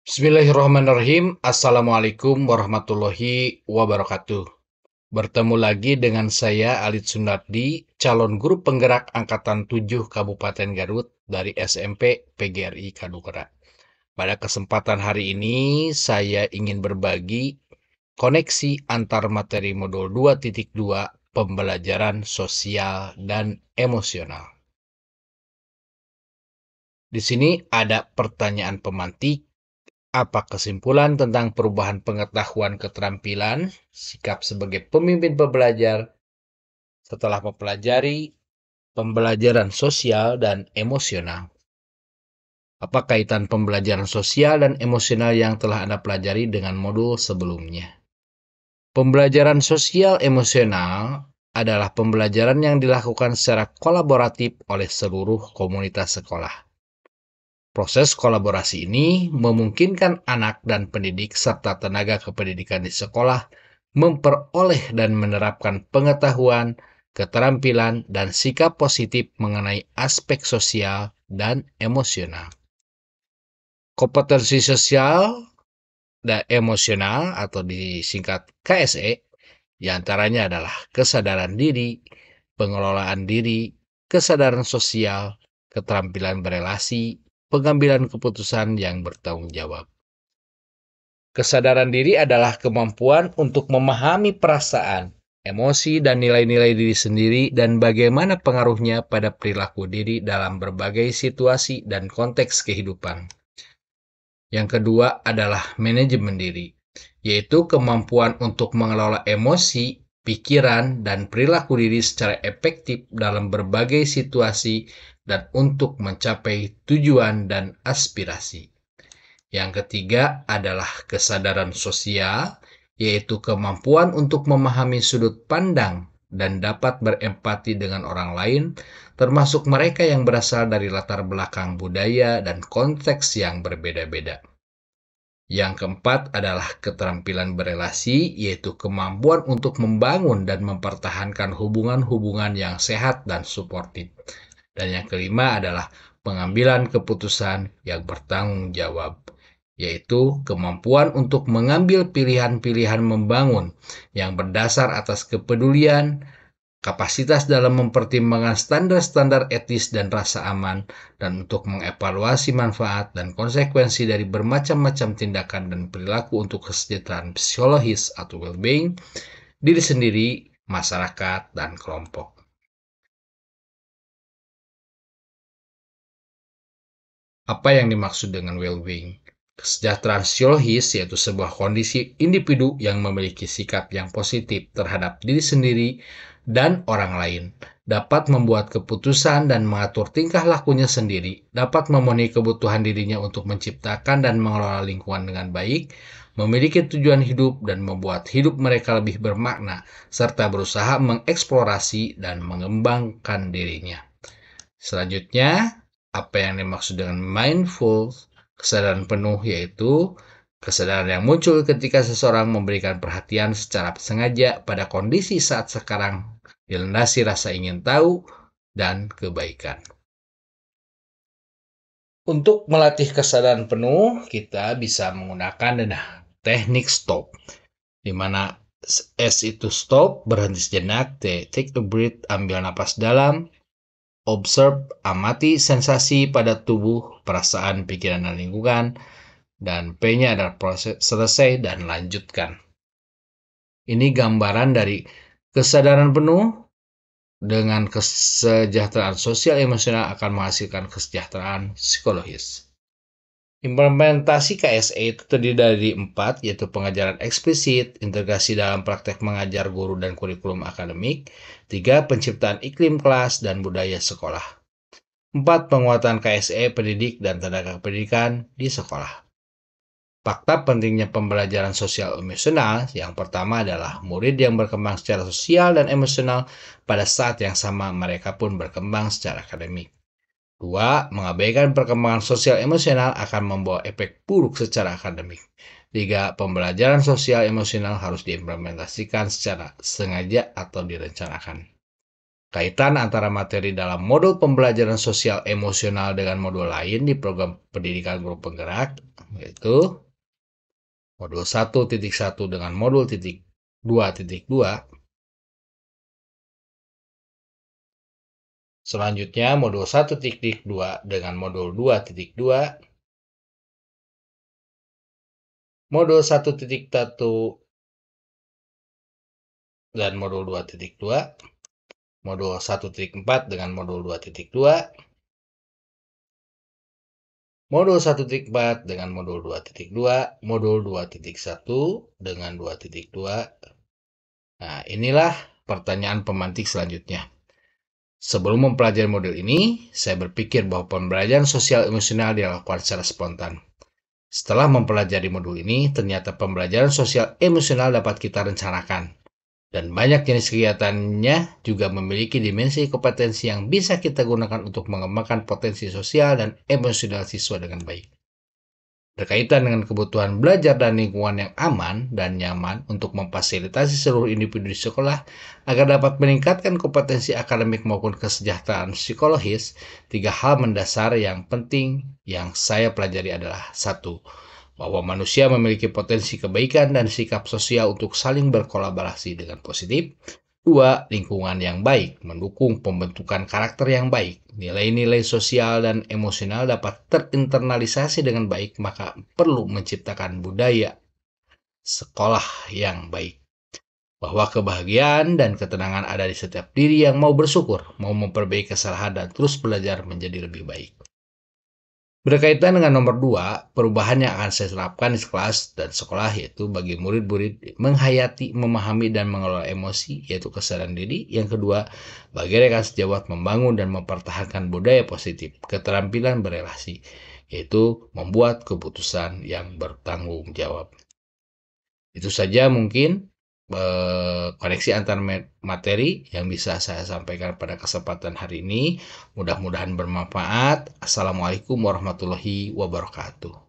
Bismillahirrahmanirrahim. Assalamualaikum warahmatullahi wabarakatuh. Bertemu lagi dengan saya Alit Sunardi, calon guru penggerak Angkatan 7 Kabupaten Garut dari SMP PGRI Kadukera. Pada kesempatan hari ini, saya ingin berbagi koneksi antar materi modul 2.2 pembelajaran sosial dan emosional. Di sini ada pertanyaan pemantik. Apa kesimpulan tentang perubahan pengetahuan keterampilan, sikap sebagai pemimpin pembelajar setelah mempelajari pembelajaran sosial dan emosional? Apa kaitan pembelajaran sosial dan emosional yang telah Anda pelajari dengan modul sebelumnya? Pembelajaran sosial emosional adalah pembelajaran yang dilakukan secara kolaboratif oleh seluruh komunitas sekolah. Proses kolaborasi ini memungkinkan anak dan pendidik serta tenaga kependidikan di sekolah memperoleh dan menerapkan pengetahuan, keterampilan, dan sikap positif mengenai aspek sosial dan emosional. Kompetensi sosial dan emosional atau disingkat KSE diantaranya adalah kesadaran diri, pengelolaan diri, kesadaran sosial, keterampilan berelasi, pengambilan keputusan yang bertanggung jawab. Kesadaran diri adalah kemampuan untuk memahami perasaan, emosi, dan nilai-nilai diri sendiri dan bagaimana pengaruhnya pada perilaku diri dalam berbagai situasi dan konteks kehidupan. Yang kedua adalah manajemen diri, yaitu kemampuan untuk mengelola emosi, pikiran, dan perilaku diri secara efektif dalam berbagai situasi dan untuk mencapai tujuan dan aspirasi. Yang ketiga adalah kesadaran sosial, yaitu kemampuan untuk memahami sudut pandang dan dapat berempati dengan orang lain, termasuk mereka yang berasal dari latar belakang budaya dan konteks yang berbeda-beda. Yang keempat adalah keterampilan berelasi, yaitu kemampuan untuk membangun dan mempertahankan hubungan-hubungan yang sehat dan suportif. Dan yang kelima adalah pengambilan keputusan yang bertanggung jawab, yaitu kemampuan untuk mengambil pilihan-pilihan membangun yang berdasar atas kepedulian, kapasitas dalam mempertimbangkan standar-standar etis dan rasa aman, dan untuk mengevaluasi manfaat dan konsekuensi dari bermacam-macam tindakan dan perilaku untuk kesejahteraan psikologis atau well-being diri sendiri, masyarakat, dan kelompok. Apa yang dimaksud dengan well-being? Kesejahteraan psikologis yaitu sebuah kondisi individu yang memiliki sikap yang positif terhadap diri sendiri dan orang lain, dapat membuat keputusan dan mengatur tingkah lakunya sendiri, dapat memenuhi kebutuhan dirinya untuk menciptakan dan mengelola lingkungan dengan baik, memiliki tujuan hidup dan membuat hidup mereka lebih bermakna, serta berusaha mengeksplorasi dan mengembangkan dirinya. Selanjutnya, apa yang dimaksud dengan mindful, kesadaran penuh, yaitu kesadaran yang muncul ketika seseorang memberikan perhatian secara sengaja pada kondisi saat sekarang, dilandasi rasa ingin tahu dan kebaikan. Untuk melatih kesadaran penuh, kita bisa menggunakan teknik stop, di mana S itu stop, berhenti sejenak, T, take a breath, ambil napas dalam, observe, amati sensasi pada tubuh, perasaan, pikiran, dan lingkungan. Dan P-nya adalah proses selesai dan lanjutkan. Ini gambaran dari kesadaran penuh dengan kesejahteraan sosial emosional akan menghasilkan kesejahteraan psikologis. Implementasi KSE itu terdiri dari 4, yaitu pengajaran eksplisit, integrasi dalam praktek mengajar guru dan kurikulum akademik, 3, penciptaan iklim kelas dan budaya sekolah, 4, penguatan KSE pendidik dan tenaga pendidikan di sekolah. Fakta pentingnya pembelajaran sosial emosional, yang pertama adalah murid yang berkembang secara sosial dan emosional pada saat yang sama mereka pun berkembang secara akademik. 2. Mengabaikan perkembangan sosial emosional akan membawa efek buruk secara akademik. 3. Pembelajaran sosial emosional harus diimplementasikan secara sengaja atau direncanakan. Kaitan antara materi dalam modul pembelajaran sosial emosional dengan modul lain di program pendidikan guru penggerak. yaitu modul 1.1 dengan modul 2.2. Selanjutnya modul 1.2 dengan modul 2.2, modul 1.1 dan modul 2.2, modul 1.4 dengan modul 2.2, modul 1.4 dengan modul 2.2, modul 2.1 dengan 2.2. Nah, inilah pertanyaan pemantik selanjutnya. Sebelum mempelajari modul ini, saya berpikir bahwa pembelajaran sosial emosional dilakukan secara spontan. Setelah mempelajari modul ini, ternyata pembelajaran sosial emosional dapat kita rencanakan. Dan banyak jenis kegiatannya juga memiliki dimensi kompetensi yang bisa kita gunakan untuk mengembangkan potensi sosial dan emosional siswa dengan baik. Berkaitan dengan kebutuhan belajar dan lingkungan yang aman dan nyaman untuk memfasilitasi seluruh individu di sekolah agar dapat meningkatkan kompetensi akademik maupun kesejahteraan psikologis, 3 hal mendasar yang penting yang saya pelajari adalah: 1. Bahwa manusia memiliki potensi kebaikan dan sikap sosial untuk saling berkolaborasi dengan positif. 2. Lingkungan yang baik mendukung pembentukan karakter yang baik. Nilai-nilai sosial dan emosional dapat terinternalisasi dengan baik, maka perlu menciptakan budaya sekolah yang baik. Bahwa kebahagiaan dan ketenangan ada di setiap diri yang mau bersyukur, mau memperbaiki kesalahan, dan terus belajar menjadi lebih baik. Berkaitan dengan nomor 2, perubahan yang akan saya terapkan di kelas dan sekolah yaitu bagi murid-murid menghayati, memahami, dan mengelola emosi, yaitu kesadaran diri. Yang kedua, bagi rekan sejawat membangun dan mempertahankan budaya positif, keterampilan berelasi, yaitu membuat keputusan yang bertanggung jawab. Itu saja mungkin koneksi antar materi yang bisa saya sampaikan pada kesempatan hari ini. Mudah-mudahan bermanfaat. Assalamualaikum warahmatullahi wabarakatuh.